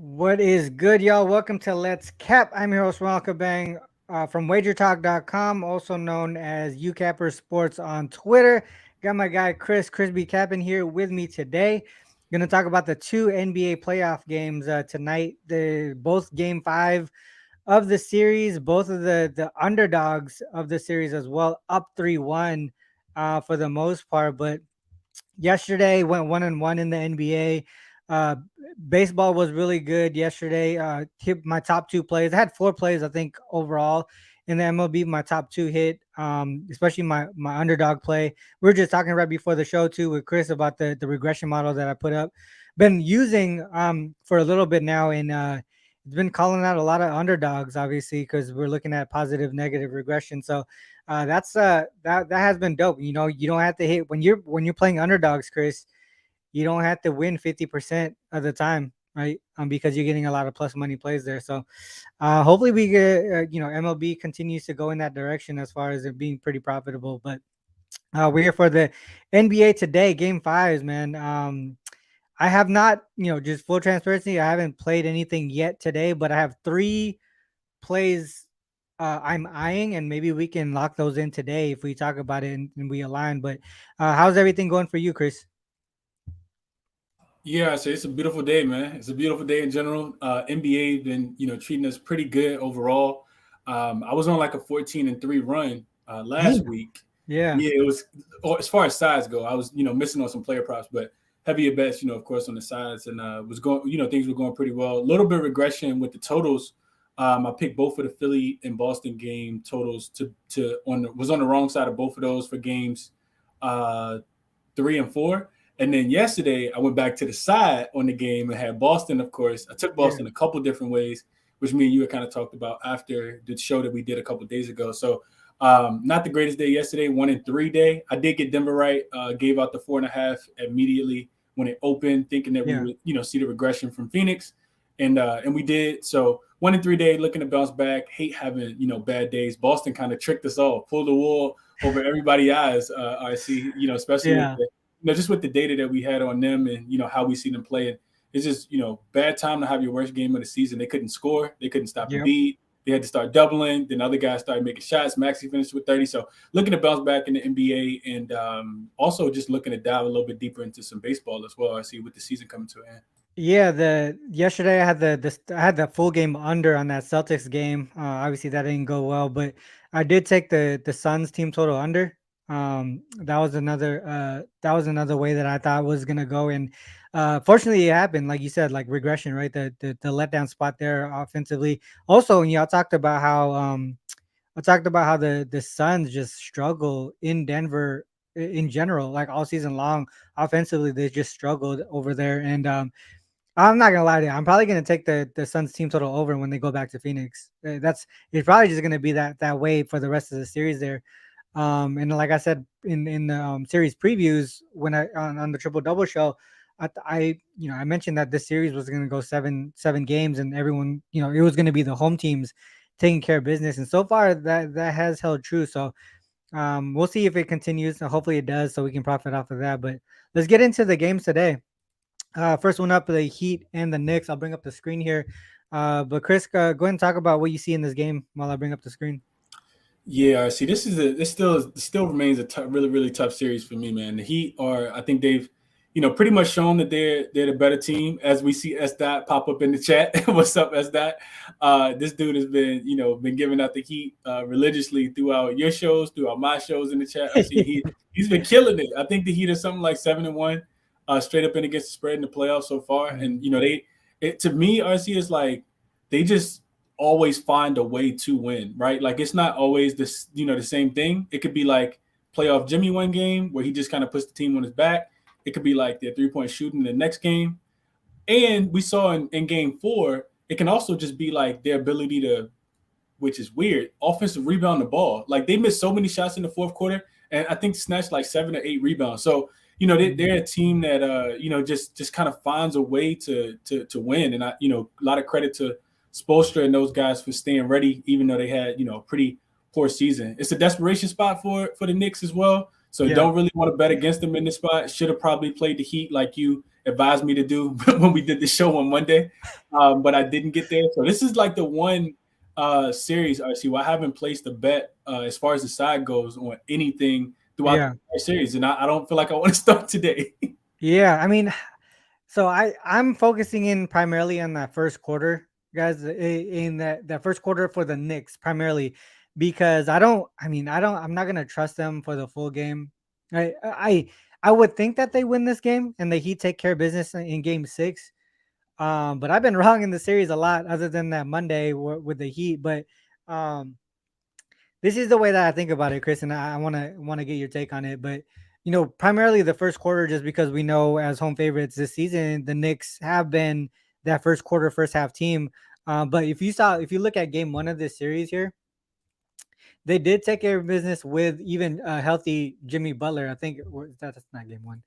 What is good, y'all? Welcome to Let's Cap. I'm your host, Ron Kabang, from Wagertalk.com, also known as Youcapper Sports on Twitter. Got my guy Chris B. Capping here with me today. Going to talk about the two NBA playoff games tonight. The both Game Five of the series, both of the underdogs of the series as well, up 3-1 for the most part, but yesterday went 1-1 in the NBA. Uh, Baseball was really good yesterday. Hit my top two plays. I had four plays, I think, overall in the MLB. My top two hit, especially my underdog play. We were just talking right before the show too with Chris about the regression model that I put up. Been using for a little bit now, and it's been calling out a lot of underdogs, obviously, because we're looking at positive, negative regression. So that has been dope. You know, you don't have to hit when you're playing underdogs, Chris. You don't have to win 50% of the time, right? Because you're getting a lot of plus money plays there. So hopefully we get MLB continues to go in that direction as far as it being pretty profitable. But we're here for the NBA today, Game Fives, man. I have not, just full transparency, I haven't played anything yet today, but I have three plays I'm eyeing, and maybe we can lock those in today if we talk about it and we align. But how's everything going for you, Chris? Yeah, so it's a beautiful day, man. It's a beautiful day in general. NBA been treating us pretty good overall. I was on like a 14-3 run last Damn. week. Yeah. Yeah, it was as far as sides go. I was missing on some player props, but heavier bets, of course, on the sides, and was going. Things were going pretty well. A little bit of regression with the totals. I picked both of the Philly and Boston game totals was on the wrong side of both of those for games uh, 3 and 4. And then yesterday, I went back to the side on the game and had Boston, of course. I took Yeah. Boston a couple different ways, which me and you had kind of talked about after the show that we did a couple days ago. So, not the greatest day yesterday, 1-3 day. I did get Denver right, gave out the 4.5 immediately when it opened, thinking that we Yeah. would, see the regression from Phoenix. And we did. So 1-3 day, looking to bounce back. Hate having, bad days. Boston kind of tricked us all, pulled the wool over everybody's eyes, RC, especially with Yeah. just with the data that we had on them and how we see them playing. It's just bad time to have your worst game of the season. They couldn't score, they couldn't stop Yep. Embiid. They had to start doubling. Then other guys started making shots. Maxey finished with 30. So looking to bounce back in the NBA and also just looking to dive a little bit deeper into some baseball as well. I see with the season coming to an end. Yeah, the yesterday I had I had the full game under on that Celtics game. Obviously that didn't go well, but I did take the Suns team total under. That was another way that I thought was gonna go, and fortunately it happened. Like you said, like regression, right? The letdown spot there offensively. Also, I talked about how the Suns just struggle in Denver in general, like all season long. Offensively, they just struggled over there, and I'm not gonna lie to you. I'm probably gonna take the Suns team total over when they go back to Phoenix. It's probably just gonna be that way for the rest of the series there. And like I said in the series previews when I on the triple double show, I mentioned that this series was gonna go seven games, and everyone it was gonna be the home teams taking care of business, and so far that has held true. So we'll see if it continues. Hopefully it does, so we can profit off of that. But let's get into the games today. First one up, the Heat and the Knicks. I'll bring up the screen here. But Chris, go ahead and talk about what you see in this game while I bring up the screen. Yeah, see, this still remains a really really tough series for me, man. The Heat are, I think they've, pretty much shown that they're the better team. As we see S Dot pop up in the chat, what's up, S Dot? This dude has been giving out the Heat religiously throughout your shows, throughout my shows in the chat. I see he's been killing it. I think the Heat is something like 7-1, straight up and against the spread in the playoffs so far. And to me, RC is like they just always find a way to win, right? Like it's not always this, the same thing. It could be like playoff Jimmy one game where he just kind of puts the team on his back. It could be like their 3-point shooting the next game. And we saw in game 4, it can also just be like their ability to, which is weird, offensive rebound the ball. Like they missed so many shots in the fourth quarter, and I think snatched like 7 or 8 rebounds. So they're a team that just kind of finds a way to win. And a lot of credit to Spoelstra and those guys for staying ready, even though they had a pretty poor season. It's a desperation spot for the Knicks as well. So Yeah. don't really want to bet against them in this spot. Should have probably played the Heat like you advised me to do when we did the show on Monday, but I didn't get there. So this is like the one series, RC, where I haven't placed a bet as far as the side goes on anything throughout Yeah. the entire series, and I don't feel like I want to start today. Yeah. I mean, so I'm focusing in primarily on that first quarter, guys, in that first quarter for the Knicks primarily, because I'm not gonna trust them for the full game. I would think that they win this game and the Heat take care of business in Game 6. But I've been wrong in the series a lot, other than that Monday with the Heat. But um, this is the way that I think about it, Chris, and I want to get your take on it. But primarily the first quarter, just because we know as home favorites this season, the Knicks have been that first quarter, first half team. But if you look at Game 1 of this series here, they did take care of business with even healthy Jimmy Butler. I think that's not Game 1.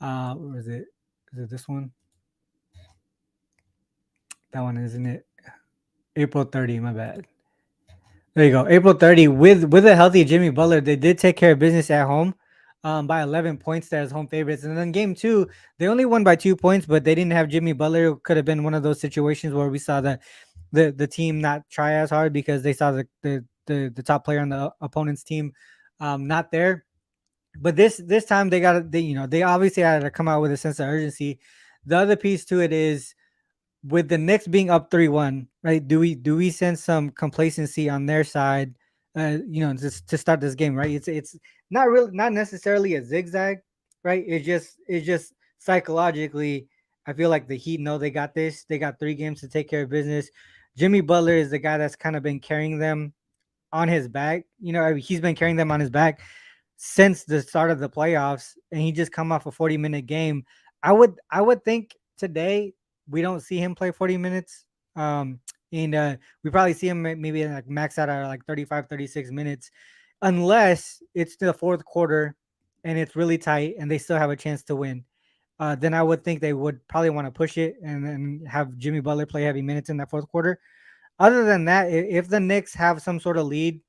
Or was it? Is it this one? That one, isn't it? April 30. My bad. There you go. April 30 with a healthy Jimmy Butler, they did take care of business at home by 11 points there as home favorites. And then game 2, they only won by 2 points, but they didn't have Jimmy Butler. It could have been one of those situations where we saw the team not try as hard because they saw the top player on the opponent's team not there. But this time they obviously had to come out with a sense of urgency. The other piece to it is, with the Knicks being up 3-1, right? Do we sense some complacency on their side? Just to start this game, right? It's not necessarily a zigzag, right? It's just psychologically. I feel like the Heat know they got this. They got 3 games to take care of business. Jimmy Butler is the guy that's kind of been carrying them on his back. He's been carrying them on his back since the start of the playoffs, and he just come off a 40-minute game. I would think today we don't see him play 40 minutes. And we probably see him maybe like max out at like 35, 36 minutes, unless it's the fourth quarter and it's really tight and they still have a chance to win. Then I would think they would probably want to push it and then have Jimmy Butler play heavy minutes in that fourth quarter. Other than that, if the Knicks have some sort of lead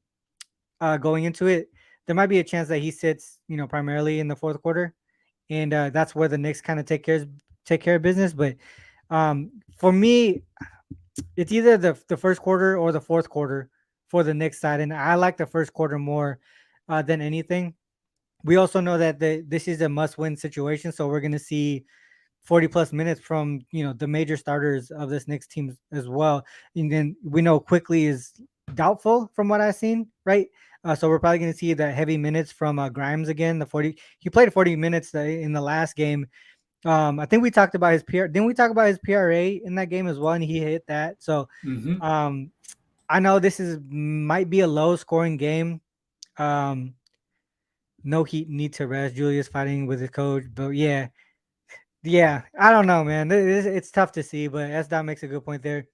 going into it, there might be a chance that he sits, primarily in the fourth quarter, and that's where the Knicks kind of take care of business. But for me, it's either the first quarter or the fourth quarter for the Knicks side, and I like the first quarter more than anything. We also know that this is a must-win situation, so we're going to see 40 plus minutes from the major starters of this Knicks team as well. And then we know quickly is doubtful from what I've seen, right? So we're probably going to see the heavy minutes from Grimes again. He played 40 minutes in the last game. I think we talked about his PR. Didn't we talk about his PRA in that game as well? And he hit that. So Mm-hmm. I know this might be a low scoring game. No Heat need to rest. Julius fighting with his coach, but yeah. I don't know, man. It's tough to see, but S. Dot makes a good point there.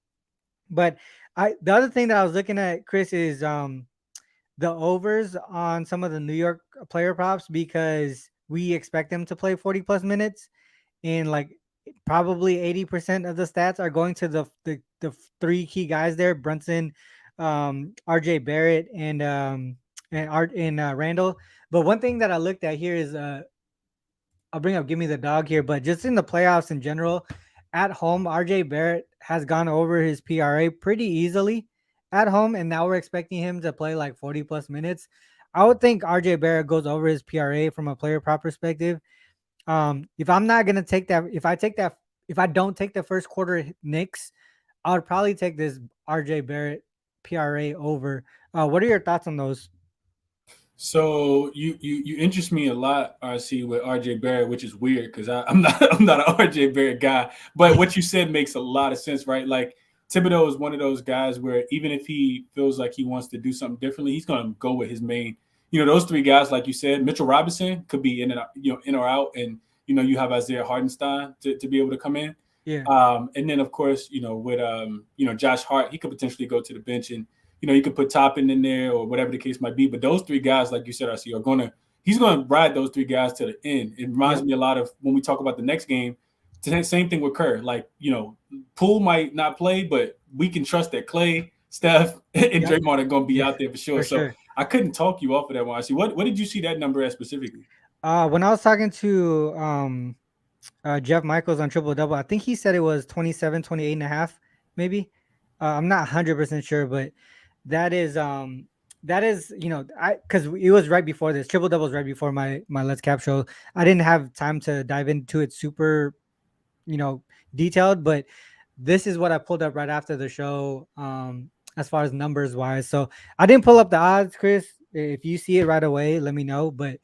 But the other thing that I was looking at, Chris, is the overs on some of the New York player props, because we expect them to play 40 plus minutes, and like probably 80% of the stats are going to the 3 key guys there: Brunson, RJ Barrett, and Randall. But one thing that I looked at here is I'll bring up Give Me the Dog here, but just in the playoffs in general, at home, RJ Barrett has gone over his PRA pretty easily at home, and now we're expecting him to play like 40 plus minutes. I would think RJ Barrett goes over his PRA from a player prop perspective. If I'm not gonna take that, if I don't take the first quarter Knicks, I would probably take this RJ Barrett PRA over. What are your thoughts on those? So you interest me a lot, RC, with RJ Barrett, which is weird because I'm not I'm not an RJ Barrett guy. But what you said makes a lot of sense, right? Like Thibodeau is one of those guys where even if he feels like he wants to do something differently, he's going to go with his main. Those 3 guys, like you said, Mitchell Robinson could be in and out, in or out, and you have Isaiah Hardenstein to be able to come in. Yeah. And then of course, with Josh Hart, he could potentially go to the bench, and you could put Toppin in there or whatever the case might be. But those 3 guys, like you said, RC, he's gonna ride those 3 guys to the end. It reminds me a lot of when we talk about the next game. Same thing with Kerr. Like, Poole might not play, but we can trust that Clay, Steph, and Draymond are gonna be out there for sure. So I couldn't talk you off of that one. RC, what did you see that number as specifically? When I was talking to Jeff Michaels on triple double. I think he said it was 27, 28 and a half, maybe. I'm not 100% sure, but that is I because it was right before this triple doubles right before my Let's Cap show. I didn't have time to dive into it super you know detailed, but this is what I pulled up right after the show. As far as numbers wise, so I didn't pull up the odds, Chris. If you see it right away, let me know. But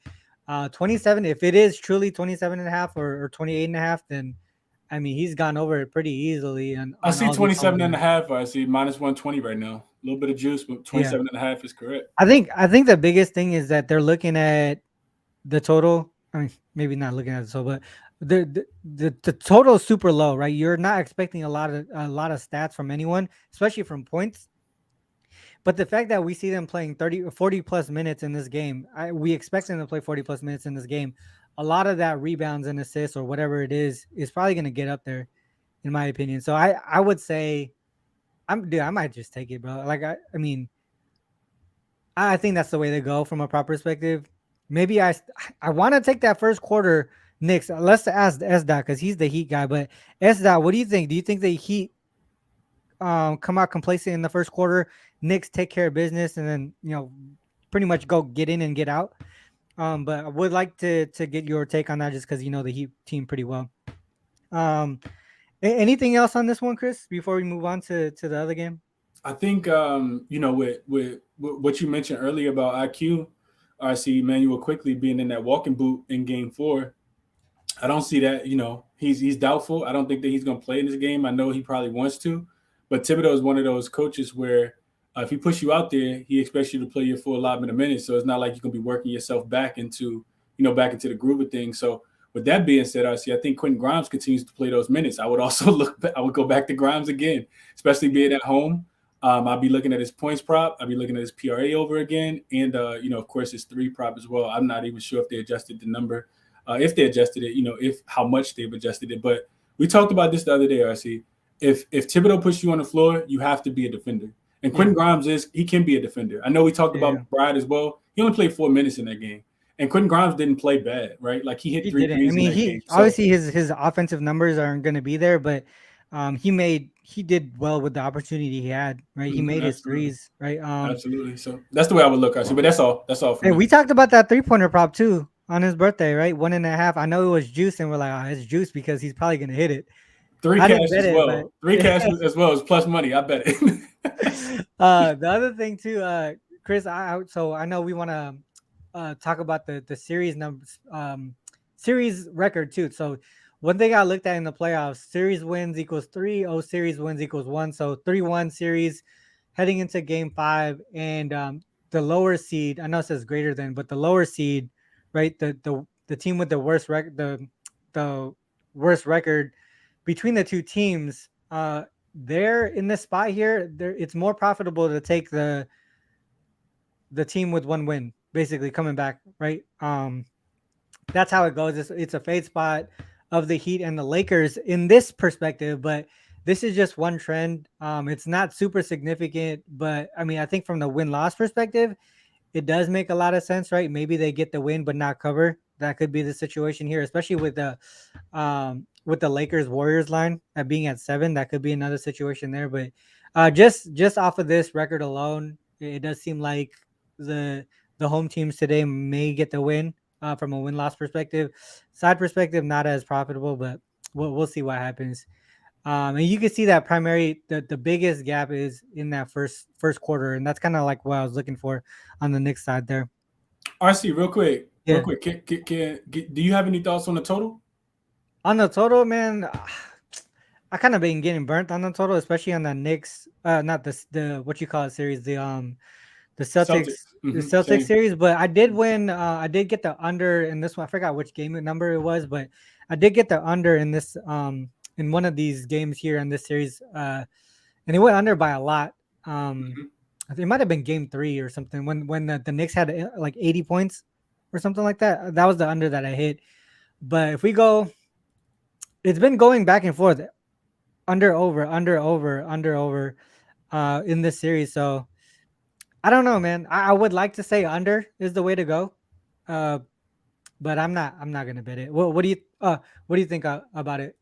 27, if it is truly 27 and a half or 28 and a half, then I mean he's gone over it pretty easily I on see all these home 27 and a games. half. I see minus 120 right now. A little bit of juice, but Yeah, 27 and a half is correct. I think the biggest thing is that they're looking at the total. I mean, maybe not looking at the total, but the total is super low, right? You're not expecting a lot of stats from anyone, especially from points. But the fact that we see them playing 30 or 40 plus minutes in this game, we expect them to play 40 plus minutes in this game. A lot of that rebounds and assists or whatever it is probably going to get up there, in my opinion. So I would say I might just take it, bro. Like I mean, I think that's the way to go from a prop perspective. Maybe I want to take that first quarter Knicks. Let's ask S dot because he's the Heat guy. But S dot, what do you think? Do you think the Heat come out complacent in the first quarter? Knicks take care of business and then pretty much go get in and get out. But I would like to get your take on that just because you know the Heat team pretty well. Um, anything else on this one, Chris? Before we move on to the other game. I think with what you mentioned earlier about IQ, I see Emmanuel quickly being in that walking boot in Game 4. I don't see that. He's doubtful. I don't think that he's going to play in this game. I know he probably wants to, but Thibodeau is one of those coaches where if he puts you out there, he expects you to play your full allotment of minutes. So it's not like you're going to be working yourself back into the groove of things. So with that being said, I think Quentin Grimes continues to play those minutes. I would also I would go back to Grimes again, especially being at home. I'll be looking at his points prop. I'll be looking at his PRA over again, and of course, his three prop as well. I'm not even sure if they adjusted the number, if they adjusted it, if how much they've adjusted it. But we talked about this the other day, RC. If Thibodeau puts you on the floor, you have to be a defender. And Yeah, Quentin Grimes he can be a defender. I know we talked yeah, about yeah. McBride as well. He only played 4 minutes in that game, and Quentin Grimes didn't play bad, right? Like he hit He three didn't. I threes in mean, that game. he So obviously his offensive numbers aren't going to be there, but he did well with the opportunity he had. Right, he made his absolutely, threes. Right. absolutely. So that's the way I would look, RC. But that's all. That's all for Hey, me. we talked about that 3 pointer prop too on his birthday. Right, 1.5. I know it was juice, and we're like, oh, it's juice because he's probably going to hit it. Three I didn't cash bet as it, but well. Three cash as well as plus money. I bet it. the other thing too, Chris, so I know we want to talk about the series numbers, series record too. So one thing I looked at in the playoffs: series wins equals 3, series wins equals 1. So 3-1 series heading into Game 5, and the lower seed. I know it says greater than, but the lower seed, right? The team with the worst record, the worst record between the two teams. They're in this spot here. It's more profitable to take the team with one win, basically coming back, right? That's how it goes. It's a fade spot of the Heat and the Lakers in this perspective, but this is just one trend. It's not super significant, but I mean, I think from the win loss perspective, it does make a lot of sense, right? Maybe they get the win but not cover. That could be the situation here, especially with the Lakers Warriors line at being at 7. That could be another situation there. But just off of this record alone, it does seem like the the home teams today may get the win from a win loss perspective. Side perspective, not as profitable, but we'll see what happens. And you can see that the biggest gap is in that first quarter, and that's kind of like what I was looking for on the Knicks side there. RC, real quick, real Yeah, quick. Do you have any thoughts on the total? on the total, man, I kind of been getting burnt on the total, especially on the Knicks. Not the what you call it series, the Celtics Celtics. the Celtics Same. series, but I did win. I did get the under in this one. I forgot which game number it was, but I did get the under in this in one of these games here in this series. And it went under by a lot. Um, Mhm. I think it might have been Game 3 or something when the Knicks had like 80 points or something like that. That was the under that I hit. But if we go, it's been going back and forth, under over, under over, under over, in this series. So I don't know, man. I would like to say under is the way to go. Uh, but I'm not gonna bet it. What do you think about it?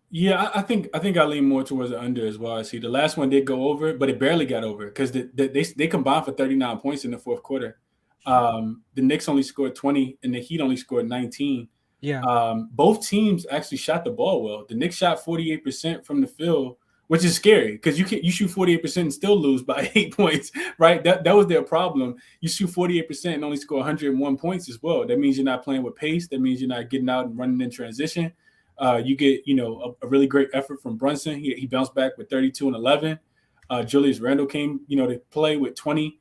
Yeah, I think I lean more towards the under as well. I see the last one did go over, but it barely got over because they combined for 39 points in the fourth quarter. The Knicks only scored 20, and the Heat only scored 19. Yeah, Both teams actually shot the ball well. The Knicks shot 48% from the field, which is scary because you shoot 48% and still lose by 8 points, right? That was their problem. You shoot 48% and only score 101 points as well. That means you're not playing with pace. That means you're not getting out and running in transition. You get a really great effort from Brunson. He bounced back with 32 and 11. Julius Randle came to play with 20.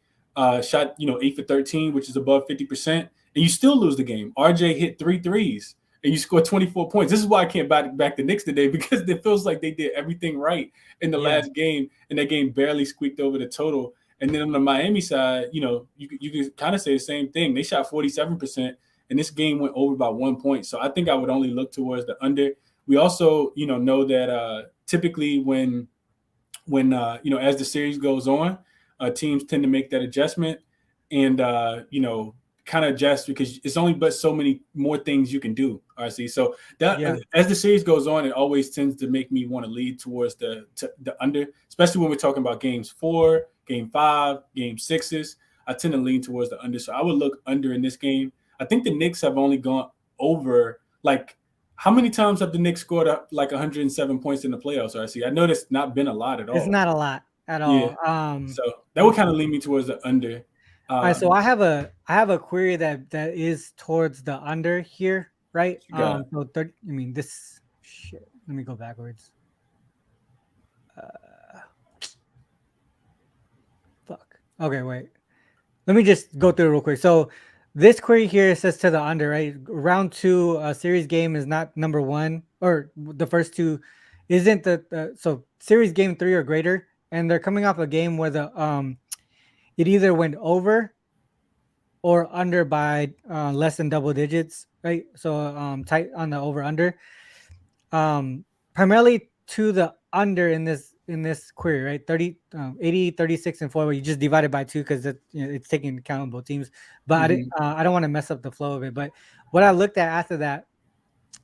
Shot 8 for 13, which is above 50%, and you still lose the game. RJ hit 3 threes and you score 24 points. This is why I can't back the Knicks today, because it feels like they did everything right in the yeah, last game, and that game barely squeaked over the total. And then on the Miami side, you can kind of say the same thing. They shot 47%, and this game went over by 1 point. So I think I would only look towards the under. We also, know that typically when as the series goes on, teams tend to make that adjustment and kind of adjust because it's only but so many more things you can do. RC. So that yeah. as the series goes on, it always tends to make me want to lead towards the under, especially when we're talking about games 4, game 5, game 6s. I tend to lean towards the under, so I would look under in this game. I think the Knicks have only gone over, like, how many times have the Knicks scored like 107 points in the playoffs? RC. I know that's not been a lot at It's all. not a lot at Yeah. all. So that Let me would kind see. of lean me towards the under. All right, so Um, I have a query that is towards the under here, right? you got So 30, I mean this shit. Let me go backwards. Fuck. Okay, wait. Let me just go through it real quick. So this query here says to the under, right? Round 2 series game is not number 1, or the first two isn't so series game 3 or greater, and they're coming off a game where the it either went over or under by less than double digits, right? So tight on the over under. Primarily to the under in this query, right? 30, 80, 36, and 4, where you just divide it by 2 because it's taking into account both teams. But mhm. I don't want to mess up the flow of it. But what I looked at after that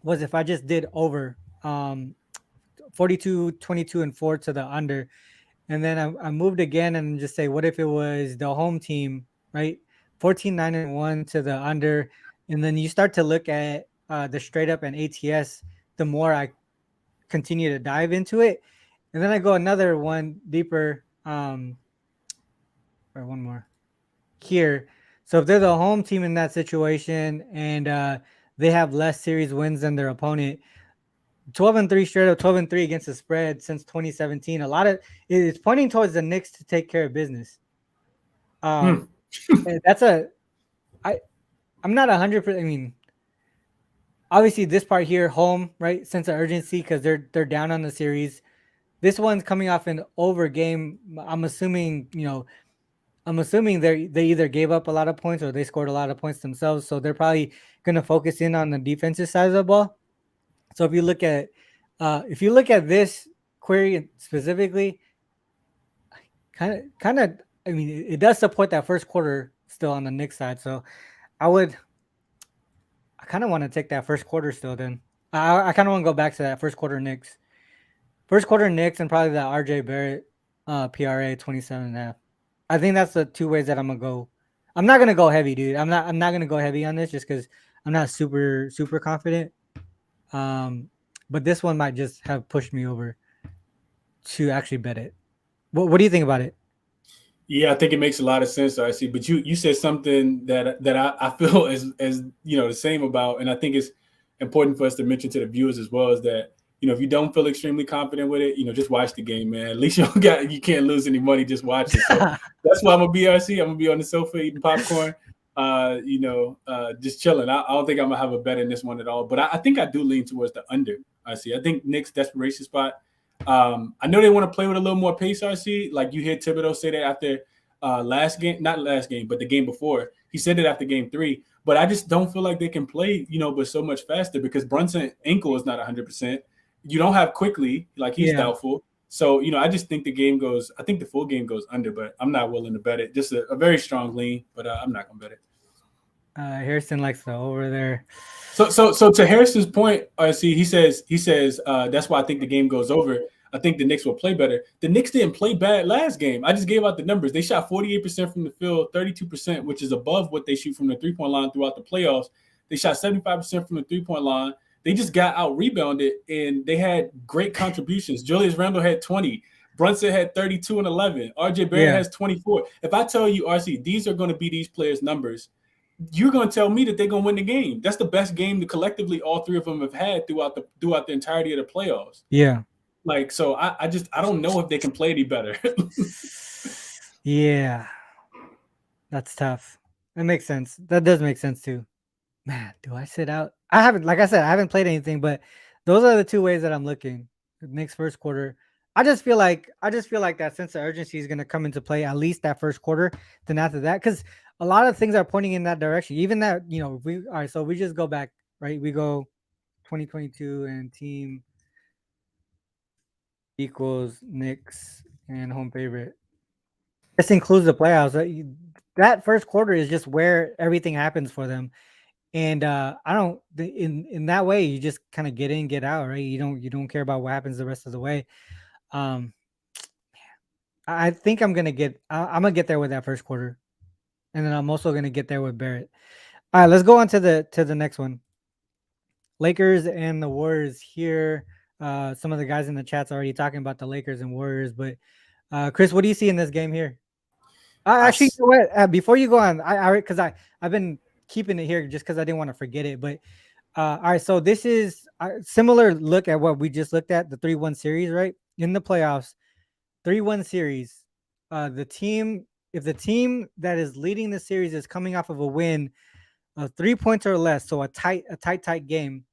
was if I just did over 42, 22, and 4 to the under, and then I moved again and just say, what if it was the home team, right? 14, 9, and 1 to the under. And then you start to look at the straight up and ATS, the more I continue to dive into it. And then I go another one deeper, or one more here. So if they're the home team in that situation and they have less series wins than their opponent, 12-3 straight up, 12-3 against the spread since 2017. A lot of it's pointing towards the Knicks to take care of business. Hmm. And that's I'm not 100%. I mean, obviously this part here, home, right? Sense of urgency because they're down on the series. This one's coming off an over game. I'm assuming they either gave up a lot of points or they scored a lot of points themselves. So they're probably gonna focus in on the defensive side of the ball. So if you look at this query specifically, kind of, I mean, it does support that first quarter still on the Knicks side. So I kind of want to take that first quarter still. Then I kind of want to go back to that first quarter Knicks, and probably that RJ Barrett PRA 27.5. I think that's the two ways that I'm gonna go. I'm not gonna go heavy, dude. I'm not gonna go heavy on this just because I'm not super super confident. Um, but this one might just have pushed me over to actually bet it. What do you think about it? Yeah, I think it makes a lot of sense, RC. But you said something that I feel as the same about, and I think it's important for us to mention to the viewers as well, is that if you don't feel extremely confident with it, just watch the game, man. At least you can't lose any money, just watch it. So that's why I'm gonna be RC. I'm gonna be on the sofa eating popcorn, just chilling. I don't think I'm gonna have a bet in this one at all. But I think I do lean towards the under. RC. I think Nick's desperation spot. I know they want to play with a little more pace, RC. Like you hear Thibodeau say that after last game, not last game, but the game before. He said it after game 3. But I just don't feel like they can play, but so much faster because Brunson ankle is not 100%. You don't have Quickly, like he's Yeah. doubtful. So, I just think I think the full game goes under, but I'm not willing to bet it. Just a very strong lean, but I'm not going to bet it. Harrison likes to over there. So to Harrison's point, see, he says that's why I think the game goes over. I think the Knicks will play better. The Knicks didn't play bad last game. I just gave out the numbers. They shot 48% from the field, 32%, which is above what they shoot from the 3-point line throughout the playoffs. They shot 75% from the 3-point line. They just got out rebounded, and they had great contributions. Julius Randle had 20. Brunson had 32 and 11. RJ Barrett Yeah, has 24. If I tell you, RC, these are going to be these players' numbers, you're going to tell me that they're going to win the game. That's the best game that collectively all three of them have had throughout the entirety of the playoffs. yeah, Like, so I don't know if they can play any better. yeah. That's tough. That makes sense. That does make sense too. Man, do I sit out? I haven't, like I said, I haven't played anything, but those are the two ways that I'm looking. The Knicks first quarter. I just feel like that sense of urgency is going to come into play at least that first quarter. Then after that, because a lot of things are pointing in that direction. Even that, if we all right. So we just go back, right? We go 2022 and team equals Knicks and home favorite. This includes the playoffs. That first quarter is just where everything happens for them. And I don't in that way you just kind of get in, get out, right? You don't care about what happens the rest of the way. Um, I think I'm gonna get there with that first quarter, and then I'm also gonna get there with Barrett. All right, let's go on to the next one. Lakers and the Warriors here. Some of the guys in the chat's already talking about the Lakers and Warriors, but Chris, what do you see in this game here? I Actually, you know what? Before you go on, because I've been keeping it here just because I didn't want to forget it, but all right, so this is a similar look at what we just looked at, the 3-1 series, right? In the playoffs, 3-1 series. If the team that is leading the series is coming off of a win of 3 points or less, so a tight game,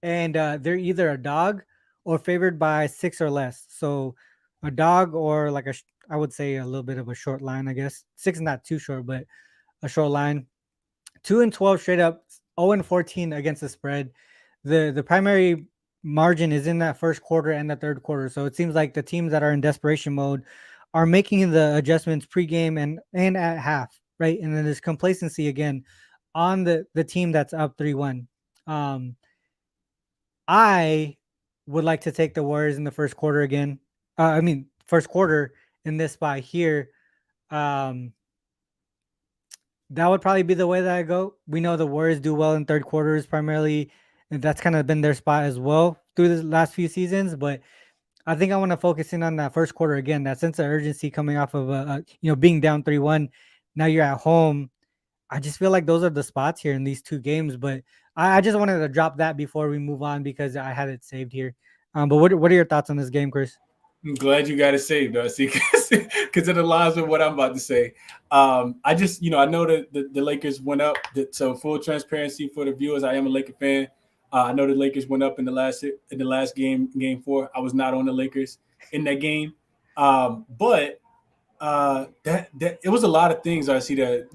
and they're either a dog or favored by 6 or less. So a dog or like I would say a little bit of a short line, I guess. 6 is not too short, but a short line. 2-12 straight up, 0-14 against the spread. The primary margin is in that first quarter and the third quarter. So it seems like the teams that are in desperation mode are making the adjustments pregame and at half, right? And then there's complacency again on the team that's up 3-1. Um, I would like to take the Warriors in the first quarter again. First quarter in this spot here. Um, that would probably be the way that I go. We know the Warriors do well in third quarters primarily, and that's kind of been their spot as well through the last few seasons. But I think I want to focus in on that first quarter again. That sense of urgency coming off of being down 3-1. Now you're at home. I just feel like those are the spots here in these two games. But I just wanted to drop that before we move on because I had it saved here. But what are your thoughts on this game, Chris? I'm glad you got it saved, Darcy, because it aligns with what I'm about to say. I just, I know that the Lakers went up. So full transparency for the viewers, I am a Laker fan. I know the Lakers went up in the last game 4. I was not on the Lakers in that game, but that it was a lot of things I see that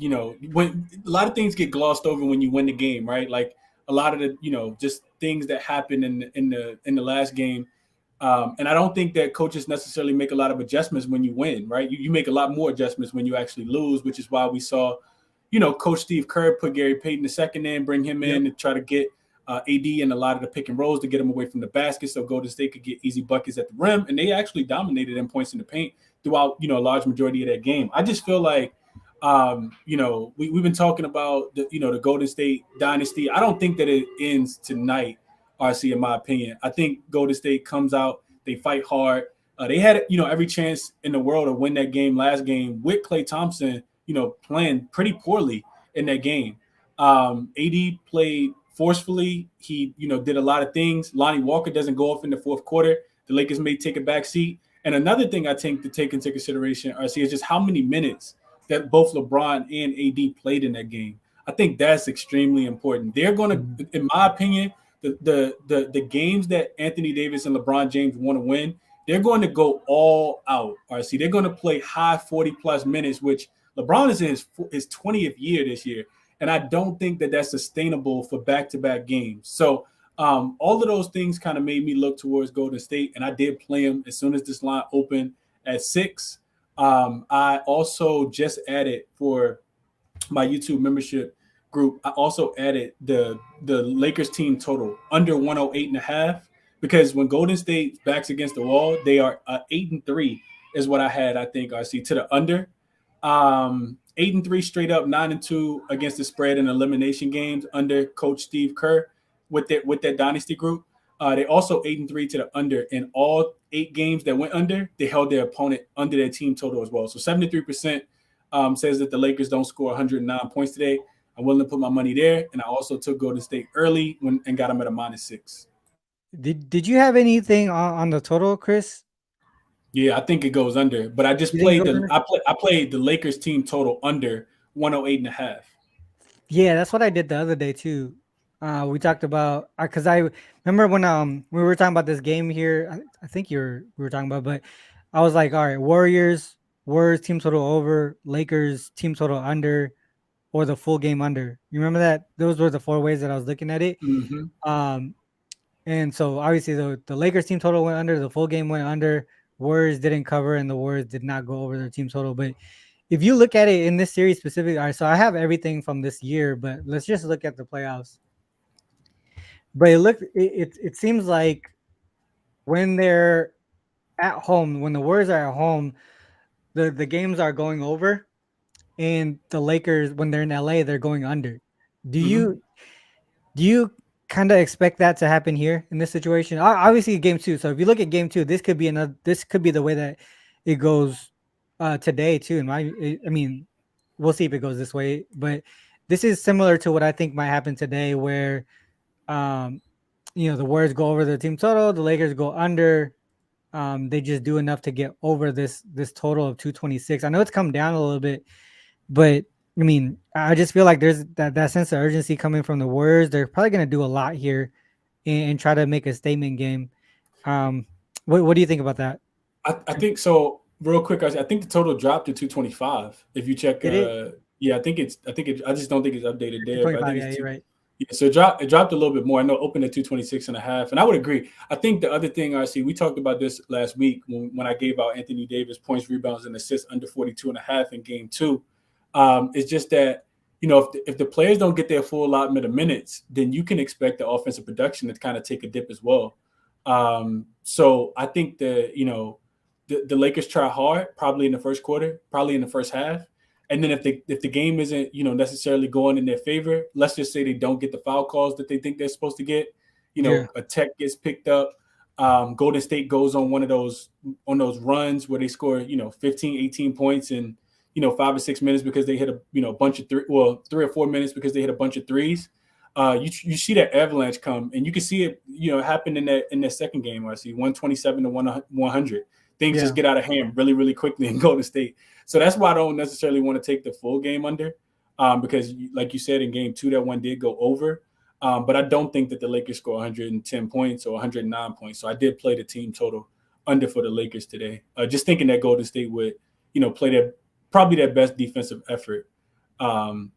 when a lot of things get glossed over when you win the game, right? Like a lot of the just things that happened in the last game. And I don't think that coaches necessarily make a lot of adjustments when you win, right? You make a lot more adjustments when you actually lose, which is why we saw, Coach Steve Kerr put Gary Payton II in, bring him in to try to get AD and a lot of the pick and rolls to get him away from the basket so Golden State could get easy buckets at the rim. And they actually dominated in points in the paint throughout, a large majority of that game. I just feel like, we've been talking about, the Golden State dynasty. I don't think that it ends tonight, RC, in my opinion. I think Golden State comes out, they fight hard. They had, every chance in the world to win that game last game with Klay Thompson, playing pretty poorly in that game. AD played forcefully. He, did a lot of things. Lonnie Walker doesn't go off in the fourth quarter. The Lakers may take a back seat. And another thing I think to take into consideration, RC, is just how many minutes that both LeBron and AD played in that game. I think that's extremely important. They're going to, in my opinion, the games that Anthony Davis and LeBron James want to win, they're going to go all out. RC, they're going to play high 40+ minutes, which LeBron is in his 20th year this year. And I don't think that that's sustainable for back-to-back games. So all of those things kind of made me look towards Golden State, and I did play them as soon as this line opened at 6. I also just added for my YouTube membership group, I also added the Lakers team total under 108.5, because when Golden State backs against the wall, they are 8-3 is what I had. I think RC to the under. 8-3 straight up, 9-2 against the spread in elimination games under Coach Steve Kerr with that dynasty group. They also 8-3 to the under in all 8 games that went under. They held their opponent under their team total as well. So 73% says that the Lakers don't score 109 points today. I'm willing to put my money there, and I also took Golden State early and got them at a -6. Did you have anything on the total, Chris? Yeah, I think it goes under, but I just You think it played goes the under? I played the Lakers team total under 108.5. Yeah, that's what I did the other day too. We talked about because I remember when we were talking about this game here. I think we were talking about, but I was like, all right, Warriors team total over, Lakers team total under, or the full game under. You remember that? Those were the 4 ways that I was looking at it. Mm-hmm. Um, and so obviously the Lakers team total went under, the full game went under. Warriors didn't cover, and the Warriors did not go over their team total. But if you look at it in this series specifically, all right, so I have everything from this year, but let's just look at the playoffs. But it seems like when they're at home, when the Warriors are at home, the games are going over, and the Lakers when they're in LA, they're going under. Do Mm-hmm. you do you kind of expect that to happen here in this situation? Obviously, game two. So if you look at game two, this could be the way that it goes today too. I mean, we'll see if it goes this way, but this is similar to what I think might happen today, where um, the Warriors go over the team total, the Lakers go under. They just do enough to get over this total of 226. I know it's come down a little bit, but I mean, I just feel like there's that sense of urgency coming from the Warriors. They're probably going to do a lot here and try to make a statement game. What do you think about that? I think so. Real quick, I think the total dropped to 225. If you check, Did it? yeah, I just don't think it's updated there, but I 225. think Yeah, it's you're two. right. Yeah, so it dropped a little bit more. I know it opened at 226.5, and I would agree. I think the other thing I see, we talked about this last week when I gave out Anthony Davis points, rebounds, and assists under 42.5 in game 2. It's just that if the players don't get their full allotment of minutes, then you can expect the offensive production to kind of take a dip as well. So I think the Lakers try hard, probably in the first quarter, probably in the first half. And then if the game isn't necessarily going in their favor, let's just say they don't get the foul calls that they think they're supposed to get. Yeah. A tech gets picked up. Golden State goes on those runs where they score 15, 18 points in 5 or 6 minutes because they hit a bunch of 3 or 4 minutes because they hit a bunch of threes. You see that avalanche come, and you can see it happen in that second game. I see 127 to 100. Things just get out of hand really, really quickly in Golden State. So that's why I don't necessarily want to take the full game under, because like you said, in game 2, that one did go over. But I don't think that the Lakers score 110 points or 109 points. So I did play the team total under for the Lakers today. Just thinking that Golden State would, play probably their best defensive effort. And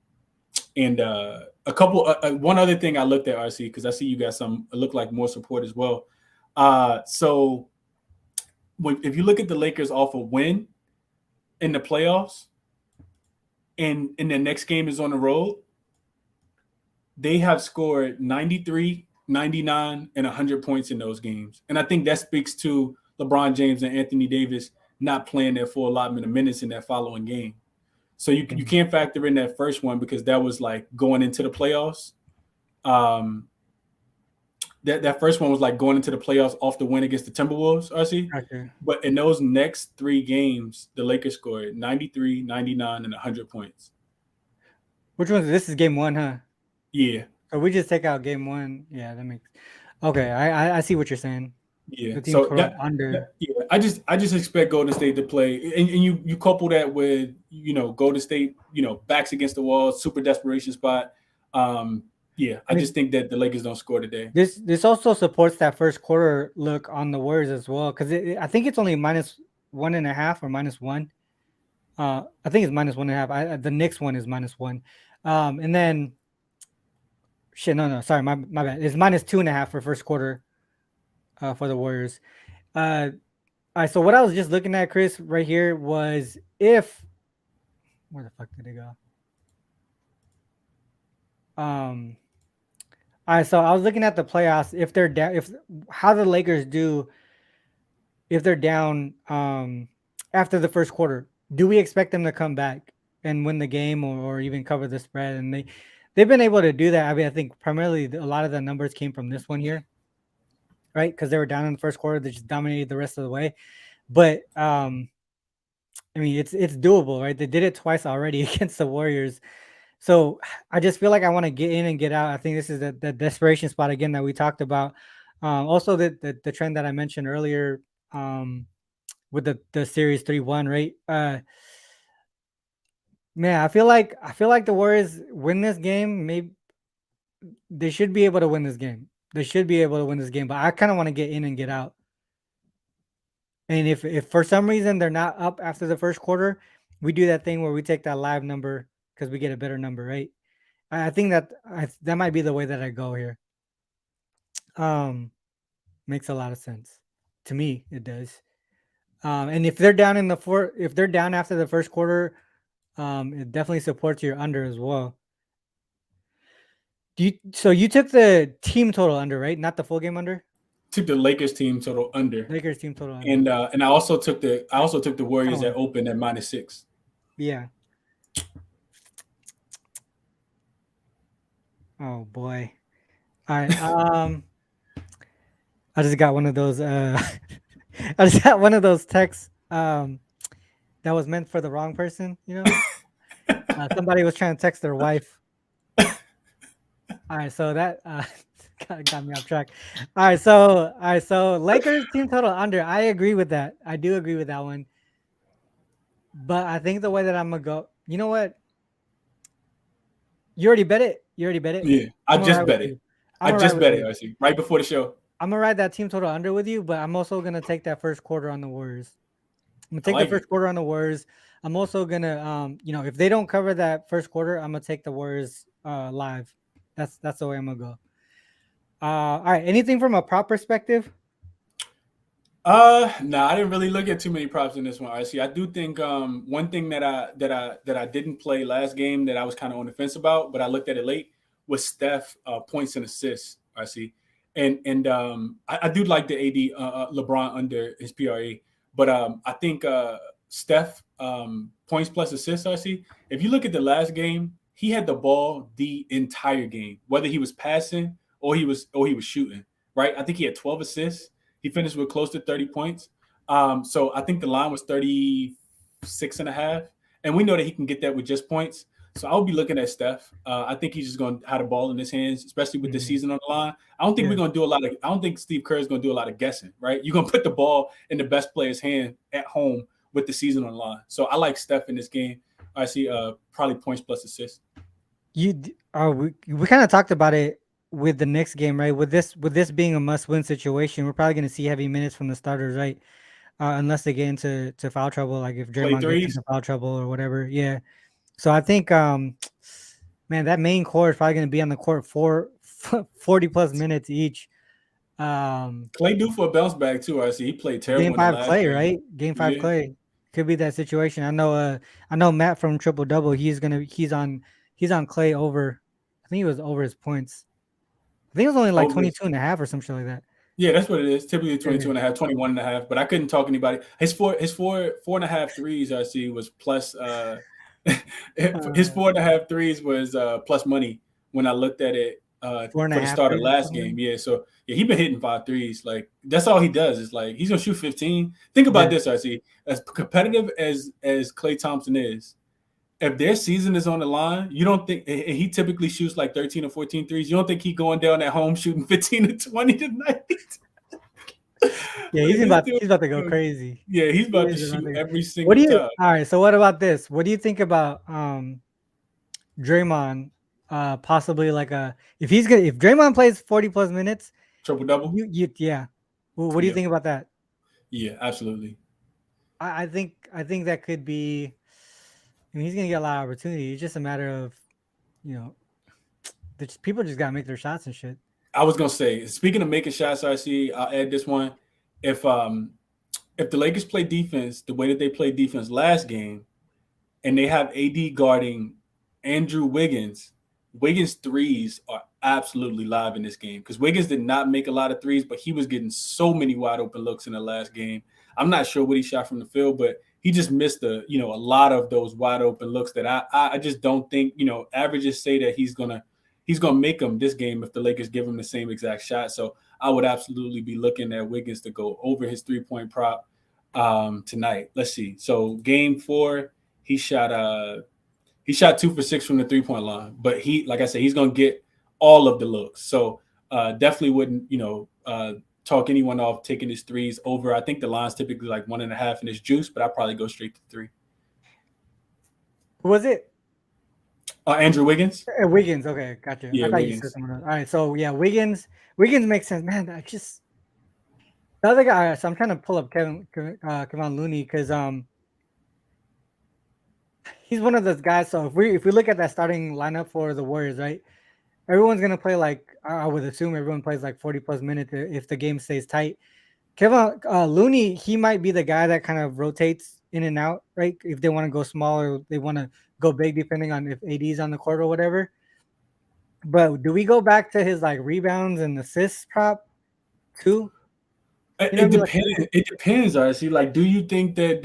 one other thing I looked at, RC, because I see you got look like more support as well. So if you look at the Lakers off a win in the playoffs, and the next game is on the road, they have scored 93, 99, and 100 points in those games. And I think that speaks to LeBron James and Anthony Davis not playing their full allotment of minutes in that following game. So you can't factor in that first one because that was like going into the playoffs. That first one was like going into the playoffs off the win against the Timberwolves, RC. Okay. But in those next 3 games, the Lakers scored 93, 99, and 100 points. Which one? This is game 1, huh? Yeah. So we just take out game 1. Yeah, that makes. Okay, I see what you're saying. Yeah. The team So total under. yeah, I just expect Golden State to play, and you couple that with Golden State, backs against the wall, super desperation spot. Yeah, I just think that the Lakers don't score today. This also supports that first quarter look on the Warriors as well, because I think it's only -1.5 or -1. I think it's -1.5. The Knicks one is -1, and then no, sorry, my bad. It's -2.5 for first quarter, for the Warriors. All right, so what I was just looking at, Chris, right here was where the fuck did it go? Um, all right, so I was looking at the playoffs. If they're down, if how the Lakers do if they're down after the first quarter, do we expect them to come back and win the game or even cover the spread? And they've been able to do that. I mean, I think primarily a lot of the numbers came from this one here, right? Because they were down in the first quarter, they just dominated the rest of the way. But I mean, it's doable, right? They did it twice already against the Warriors. So I just feel like I want to get in and get out. I think this is the desperation spot again that we talked about. Also, the trend that I mentioned earlier with the series 3-1, right? Man, I feel like the Warriors win this game. Maybe they should be able to win this game. They should be able to win this game, but I kind of want to get in and get out. And if for some reason they're not up after the first quarter, we do that thing where we take that live number because we get a better number, right? I think that might be the way that I go here. Um, Makes a lot of sense to me. It does. And if they're down if they're down after the first quarter, it definitely supports your under as well. So you took the team total under, right? Not the full game under. Took the Lakers team total under, Lakers team total under. and I also took the Warriors Oh, at open at -6. yeah. Oh boy. All right. I just got one of those. I just got one of those texts. That was meant for the wrong person. Somebody was trying to text their wife. All right, so that got me off track. All right, so Lakers team total under. I agree with that. I do agree with that one. But I think the way that I'm gonna go, you know what? You already bet it. You already bet it. Yeah, I I'm gonna just ride with bet it. you. I'm I gonna ride just with bet it. you. I see right before the show. I'm gonna ride that team total under with you, but I'm also gonna take that first quarter on the Warriors. I'm gonna I take the like it. first quarter on the Warriors. I'm also gonna, if they don't cover that first quarter, I'm gonna take the Warriors live. That's the way I'm gonna go. All right. Anything from a prop perspective? No, I didn't really look at too many props in this one. RC, I do think one thing that I didn't play last game that I was kind of on the fence about, but I looked at it late was Steph points and assists. RC, and I do like the AD LeBron under his PRA, but I think Steph points plus assists. RC, if you look at the last game, he had the ball the entire game, whether he was passing or he was shooting. Right, I think he had 12 assists. He finished with close to 30 points. So I think the line was 36 and a half. And we know that he can get that with just points. So I'll be looking at Steph. I think he's just going to have the ball in his hands, especially with the Mhm. season on the line. I don't think we're Yeah. going to do a lot of, I don't think Steve Kerr is going to do a lot of guessing, right? You're going to put the ball in the best player's hand at home with the season on the line. So I like Steph in this game. I see probably points plus assists. We kind of talked about it with the next game, right? With this being a must-win situation, we're probably going to see heavy minutes from the starters, right? Unless they get into foul trouble, like if Play Draymond gets threes. into foul trouble or whatever. Yeah. So I think, man, that main core is probably going to be on the court for 40 plus minutes each. Um, Clay due for a bounce back too. I see he played Game terrible in the five last Clay, game. right? Game five Yeah. Clay could be that situation. I know Matt from Triple Double. He's on Clay over. I think he was over his points. I think it was only like Over 22 and a half or some shit like that. Yeah, that's what it is. Typically Yeah. 22 and a half, 21 and a half. But I couldn't talk anybody. His four and a half threes I see was plus his Uh, 4.5 threes was plus money when I looked at it four and a for the half start of threes or last game. something. Yeah. So yeah, he been hitting 5 threes. Like that's all he does is like he's gonna shoot 15. Think Yeah. about this, I see. As competitive as Klay Thompson is, if their season is on the line, you don't think and he typically shoots like 13 or 14 threes. You don't think he going down at home shooting 15 to 20 tonight? Yeah, Like this dude, he's about to go crazy. yeah, he's He about to is about shoot to go. every What do single you time. all right, so what about this? What do you think about Draymond possibly like a if Draymond plays 40 plus minutes, Triple double. you yeah. What do you Yeah, think about that? yeah, absolutely. I think that could be. I mean, he's gonna get a lot of opportunity. It's just a matter of, you know, people just gotta make their shots and shit. I was gonna say, speaking of making shots, RC, I'll add this one. If um if the Lakers play defense the way that they played defense last game, and they have AD guarding Andrew Wiggins, Wiggins' threes are absolutely live in this game because Wiggins did not make a lot of threes, but he was getting so many wide open looks in the last game. I'm not sure what he shot from the field, but he just missed a lot of those wide open looks that I just don't think, averages say that he's gonna make them this game if the Lakers give him the same exact shot. So I would absolutely be looking at Wiggins to go over his 3-point prop tonight. Let's see. So game 4, he shot 2 for 6 from the 3-point line, but like I said, he's gonna get all of the looks. So definitely wouldn't talk anyone off taking his threes over. I think the line's typically like 1.5 in his juice, but I'd probably go straight to 3. Who was it? Andrew Wiggins. Wiggins. Okay, gotcha. Yeah, I thought Wiggins. you said someone else. All right, so yeah, Wiggins makes sense, man. I just the other guy. So I'm trying to pull up Kevin Looney because he's one of those guys. So if we look at that starting lineup for the Warriors, right? Everyone's gonna play like I would assume everyone plays like 40 plus minutes if the game stays tight. Kevin Looney, he might be the guy that kind of rotates in and out, right? If they want to go small or they want to go big, depending on if AD's on the court or whatever. But do we go back to his like rebounds and assists prop too? It depends. It depends, RC. Like, do you think that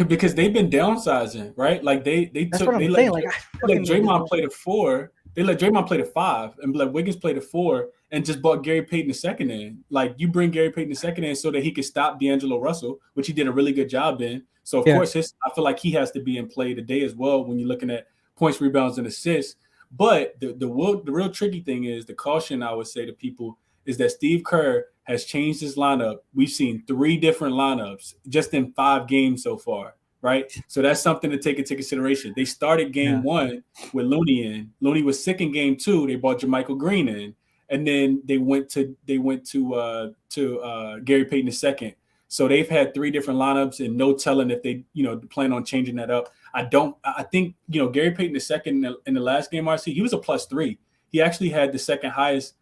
because they've been downsizing, right? Like they That's took what I'm they saying. let Draymond play the 4. They let Draymond play the 5 and let Wiggins play the 4 and just brought Gary Payton II in. Like you bring Gary Payton II in so that he could stop D'Angelo Russell, which he did a really good job in. So of course I feel like he has to be in play today as well when you're looking at points, rebounds, and assists. But the real tricky thing is the caution I would say to people is that Steve Kerr has changed his lineup. We've seen 3 different lineups just in 5 games so far, right? So that's something to take into consideration. They started game 1 with Looney in. Looney was sick in game 2. They brought JaMychal Green in, and then they went to Gary Payton II. So they've had 3 different lineups, and no telling if they plan on changing that up. I think Gary Payton II in the last game, RC, he was a +3. He actually had the second highest.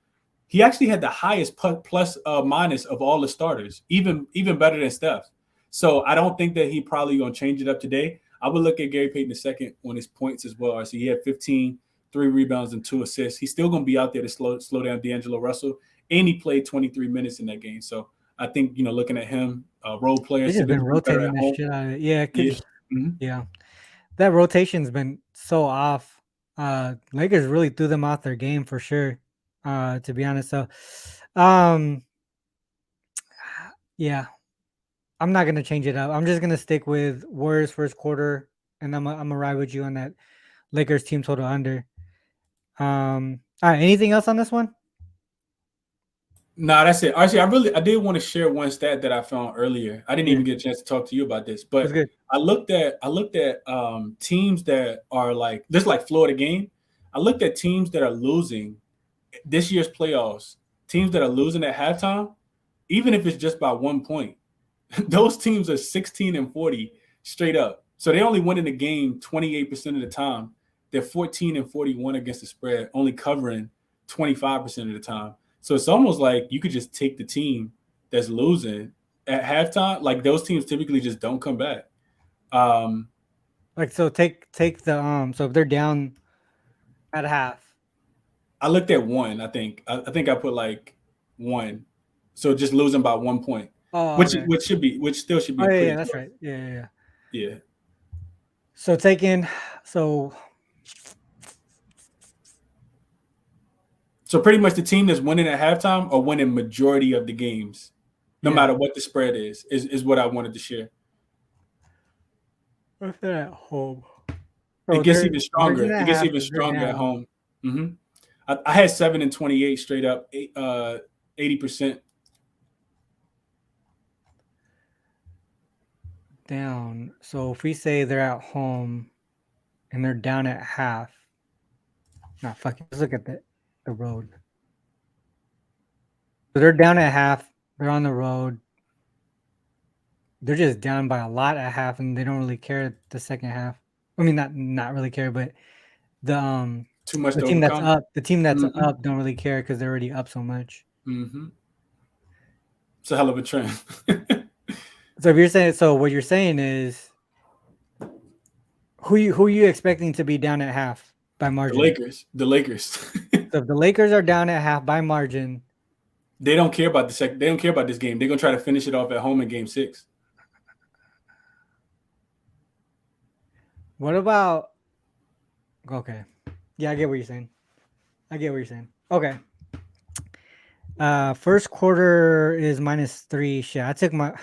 He actually had the highest plus minus of all the starters, even better than Steph. So I don't think that he probably going to change it up today. I would look at Gary Payton II on his points as well. So he had 15, 3 rebounds, and 2 assists. He's still going to be out there to slow down D'Angelo Russell, and he played 23 minutes in that game. So I think looking at him, role players. He's just been rotating the shit out of it. Yeah, that rotation's been so off. Lakers really threw them off their game for sure. To be honest, so yeah, I'm not gonna change it up. I'm just gonna stick with Warriors first quarter, and I'm gonna ride with you on that Lakers team total under. All right, anything else on this one? No, that's it. Actually, I did want to share one stat that I found earlier. I didn't even get a chance to talk to you about this, but I looked at teams that are like this, like Florida game. I looked at teams that are losing this year's playoffs, teams that are losing at halftime, even if it's just by 1 point. Those teams are 16-40 straight up. So they only win in the game 28% of the time. They're 14-41 against the spread, only covering 25% of the time. So it's almost like you could just take the team that's losing at halftime. Like those teams typically just don't come back. So take the so if they're down at half. I looked at 1. I think I put like 1. So just losing by 1 point. Oh, which still should be. Yeah, that's right. Yeah. So So pretty much the team that's winning at halftime or winning majority of the games, no matter what the spread is what I wanted to share. If they're at home, it gets even stronger. It gets even stronger at home. Mm-hmm. I had 7-28 straight up, 80%. Down. So if we say they're at home and they're down at half, let's look at the road. So they're down at half. They're on the road. They're just down by a lot at half, and they don't really care the second half. I mean, not really care, but the too much. The team that's up, up don't really care because they're already up so much. Mm-hmm. It's a hell of a trend. So if you're saying, what you're saying is, who are you expecting to be down at half by The margin. Lakers. The Lakers. So if the Lakers are down at half by margin, They don't care about the second. They don't care about this game. They're gonna try to finish it off at home in Game 6. what about? Okay, yeah, I get what you're saying. Okay. First quarter is -3. Shit, I took my.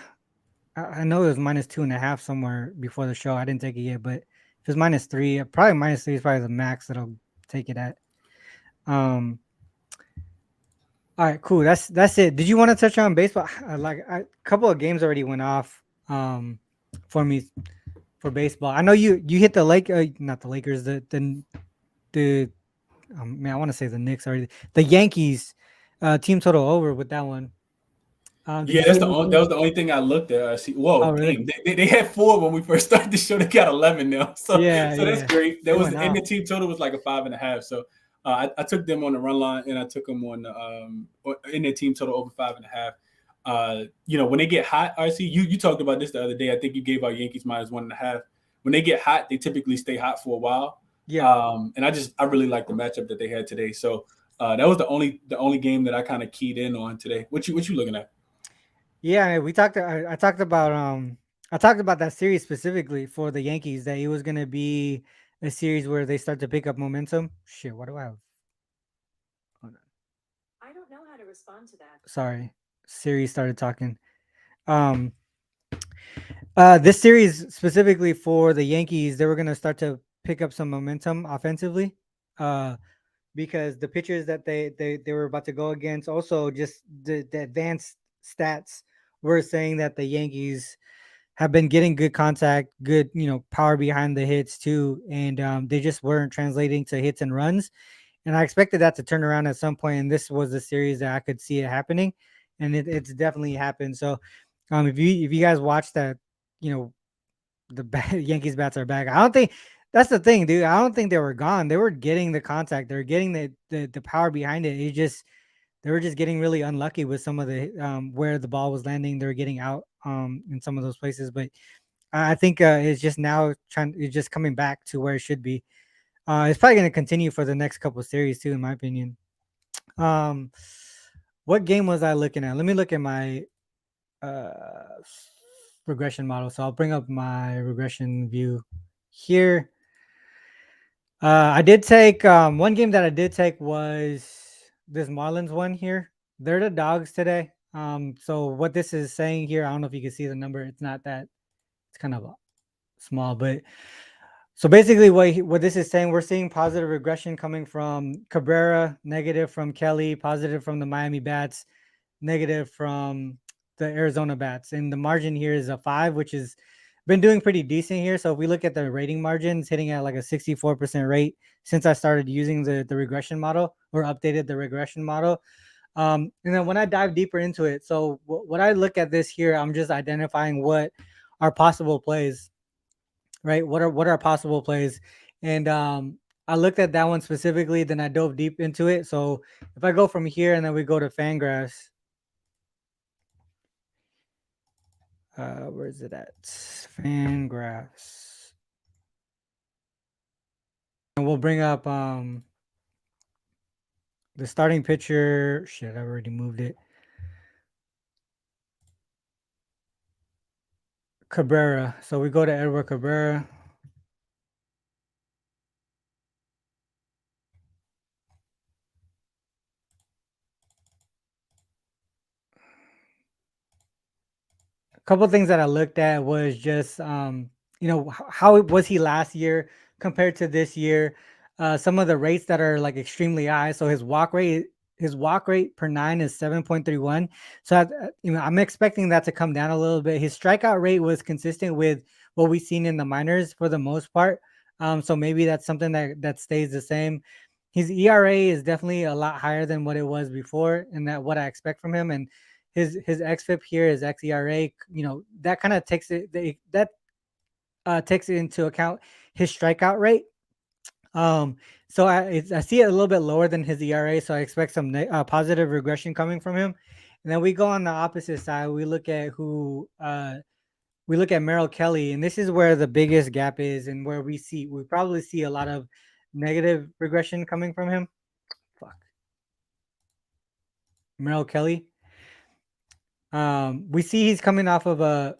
I know it was -2.5 somewhere before the show. I didn't take it yet, but if it's -3, probably -3 is probably the max that I'll take it at. Um. All right, cool. That's it. Did you want to touch on baseball? A couple of games already went off. For me for baseball. I know you hit the not the Lakers, the man, I want to say the Knicks already. The Yankees, team total over with that one. Did you Yeah, see that anything? was the only thing I looked at. I see. Whoa, Oh, really? damn! They had 4 when we first started the show. They got 11 now, so Yeah, so that's yeah. great. That They was went and off. the team total was like a 5.5. So I took them on the run line, and I took them on the in their team total over 5.5. When they get hot, RC, you talked about this the other day. I think you gave our Yankees -1.5. When they get hot, they typically stay hot for a while. Yeah. And I really like the matchup that they had today. So that was the only game that I kind of keyed in on today. What you looking at? Yeah, we talked. I talked about I talked about that series specifically for the Yankees, that it was gonna be a series where they start to pick up momentum. Shit, what do I have? Hold on. I don't know how to respond to that. Sorry, Siri started talking. Um, this series specifically for the Yankees, they were gonna start to pick up some momentum offensively. Uh, because the pitchers that they were about to go against, also just the advanced stats were saying that the Yankees have been getting good contact, good power behind the hits too, and they just weren't translating to hits and runs. And I expected that to turn around at some point, and this was the series that I could see it happening, and it's definitely happened. So, if you guys watch that, you know Yankees bats are back. I don't think that's the thing, dude. I don't think they were gone. They were getting the contact. They were getting the power behind it. They were just getting really unlucky with some of the where the ball was landing. They were getting out in some of those places, but I think it's just now it's just coming back to where it should be. It's probably going to continue for the next couple of series too, in my opinion. Um, what game was I looking at? Let me look at my uh regression model. So I'll bring up my regression view here. I did take one game that I did take was this Marlins one here. They're the dogs today. So what this is saying here, I don't know if you can see the number. It's not that, it's kind of small, but so basically what this is saying, we're seeing positive regression coming from Cabrera, negative from Kelly, positive from the Miami Bats, negative from the Arizona Bats. And the margin here is a 5, which has been doing pretty decent here. So if we look at the rating margins, hitting at like a 64% rate since I started using the regression model, or updated the regression model. And then when I dive deeper into it, so what I look at this here, I'm just identifying what are possible plays, right? What are possible plays? And I looked at that one specifically, then I dove deep into it. So if I go from here and then we go to Fangraphs, where is it at? Fangraphs. And we'll bring up the starting pitcher. Shit, I already moved it. Cabrera. So we go to Edward Cabrera. A couple of things that I looked at was just how was he last year compared to this year. Some of the rates that are like extremely high. So his walk rate per 9 is 7.31. So I'm expecting that to come down a little bit. His strikeout rate was consistent with what we've seen in the minors for the most part. So maybe that's something that stays the same. His ERA is definitely a lot higher than what it was before, and that what I expect from him. And his xFIP here, his xERA, that kind of takes takes it into account his strikeout rate. So I see it a little bit lower than his ERA, so I expect some positive regression coming from him. And then we go on the opposite side. We look at Merrill Kelly, and this is where the biggest gap is, and where we probably see a lot of negative regression coming from him. Fuck. Merrill Kelly. We see he's coming off of a,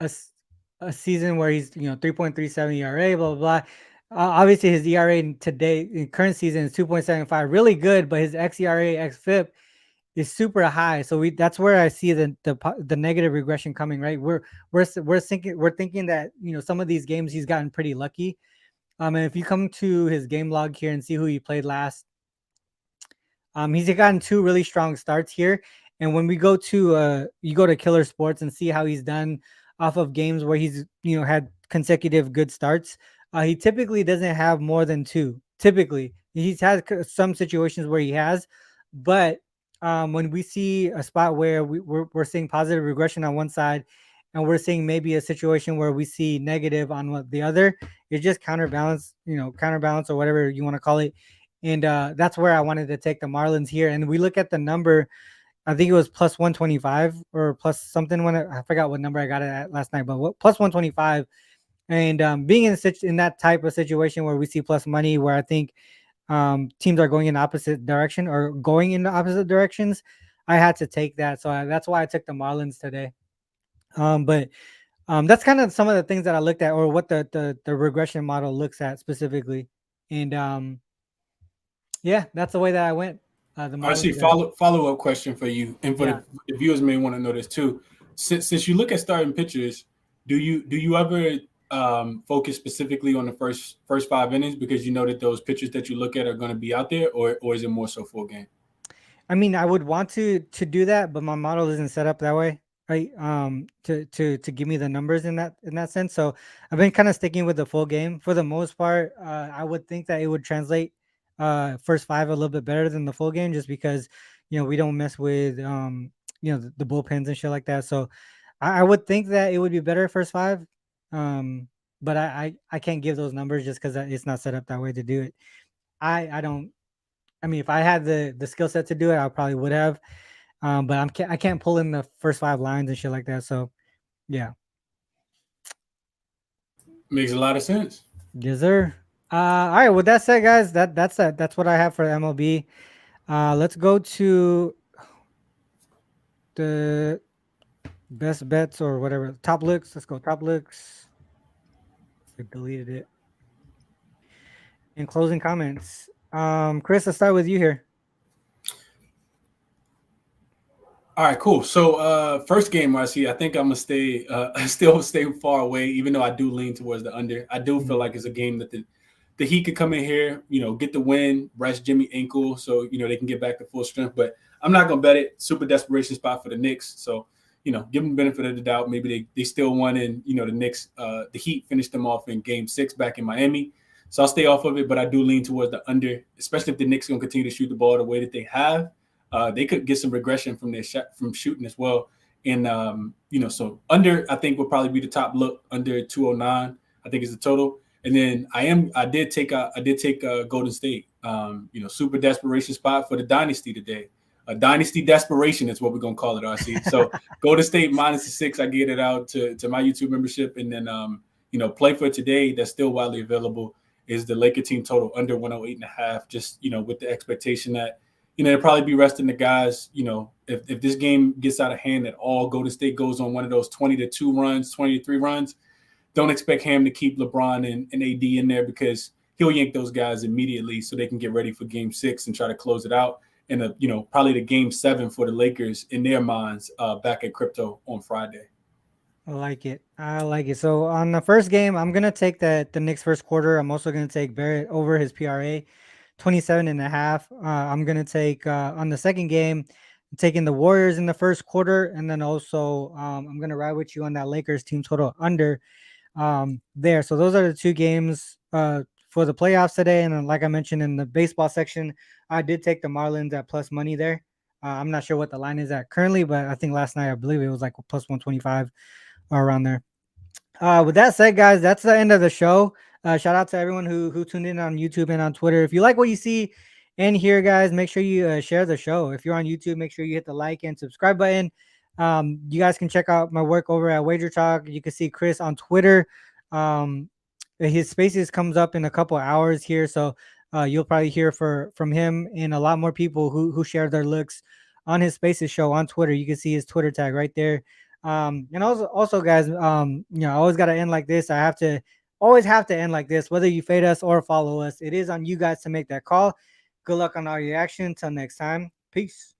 s- a season where he's 3.37 ERA, blah blah blah. Obviously, his ERA today in current season is 2.75, really good, but his xERA xFIP is super high. So that's where I see the negative regression coming. Right, we're thinking that some of these games he's gotten pretty lucky. And if you come to his game log here and see who he played last, he's gotten two really strong starts here. And when we go to you go to Killer Sports and see how he's done off of games where he's had consecutive good starts, he typically doesn't have more than two. Typically, he's had some situations where he has, but when we see a spot where we're seeing positive regression on one side, and we're seeing maybe a situation where we see negative on the other, it's just counterbalance or whatever you want to call it. And that's where I wanted to take the Marlins here. And we look at the number. I think it was plus 125 or plus something. When I forgot what number I got it at last night, but plus 125. And being in that type of situation where we see plus money, where I think teams are going in the opposite direction or going in the opposite directions, I had to take that. So that's why I took the Marlins today. But that's kind of some of the things that I looked at, or what the regression model looks at specifically. And yeah, that's the way that I went. The I see. Marlins there. Follow up question for you, and for Yeah. the viewers may want to know this too. Since you look at starting pitchers, do you ever focus specifically on the first 5 innings because you know that those pitchers that you look at are going to be out there, or is it more so full game? I mean, I would want to do that, but my model isn't set up that way, right? To give me the numbers in that sense. So I've been kind of sticking with the full game for the most part. I would think that it would translate first five a little bit better than the full game, just because we don't mess with the bullpens and shit like that. So I would think that it would be better first five. Um, but I can't give those numbers just because it's not set up that way to do it. I don't. I mean, if I had the skill set to do it, I probably would have. But I can't pull in the first five lines and shit like that. So yeah, Makes a lot of sense. yes sir. All right. With that said, guys, that's what I have for MLB. Let's go to the best bets or whatever top looks. Let's go top looks. I deleted it. In closing comments, Chris, let's start with you here. All right, cool. So first game, Marcy, I think I'm gonna stay still stay far away, even though I do lean towards the under. I do feel Mhm. like it's a game that the Heat could come in here, get the win, rest Jimmy ankle, so they can get back to full strength. But I'm not gonna bet it. Super desperation spot for the Knicks. So, give them the benefit of the doubt. Maybe they still won, and the Knicks, the Heat finished them off in game 6 back in Miami. So I'll stay off of it, but I do lean towards the under, especially if the Knicks gonna continue to shoot the ball the way that they have. They could get some regression from their shot from shooting as well. And so under I think will probably be the top look under 209. I think is the total. And then I did take Golden State. Super desperation spot for the dynasty today. A dynasty desperation is what we're gonna call it, RC. So Golden State minus the 6. I get it out to my YouTube membership, and then play for today that's still widely available is the Laker team total under 108.5. Just with the expectation that they'll probably be resting the guys. If this game gets out of hand at all, Golden State goes on one of those 20-2 runs, 20-3 runs, don't expect him to keep LeBron and AD in there because he'll yank those guys immediately so they can get ready for game 6 and try to close it out. And, probably the game 7 for the Lakers in their minds back at Crypto on Friday. I like it. I like it. So on the first game, I'm gonna take the Knicks first quarter. I'm also gonna take Barrett over his PRA, 27.5. I'm gonna take on the second game, I'm taking the Warriors in the first quarter, and then also I'm gonna ride with you on that Lakers team total under there. So those are the two games for the playoffs today. And then, like I mentioned in the baseball section, I did take the Marlins at plus money there. I'm not sure what the line is at currently, but I think last night I believe it was like plus 125 or around there. With that said, guys, that's the end of the show. Shout out to everyone who tuned in on YouTube and on Twitter. If you like what you see and hear, guys, make sure you share the show. If you're on YouTube, make sure you hit the like and subscribe button. You guys can check out my work over at Wagertalk. You can see Chris on Twitter. Um, his Spaces comes up in a couple hours here, so you'll probably hear from him and a lot more people who share their looks on his Spaces show on Twitter. You can see his Twitter tag right there. And also guys, I always got to end like this. I have to always have to end like this, whether you fade us or follow us. It is on you guys to make that call. Good luck on all your action. Until next time, peace.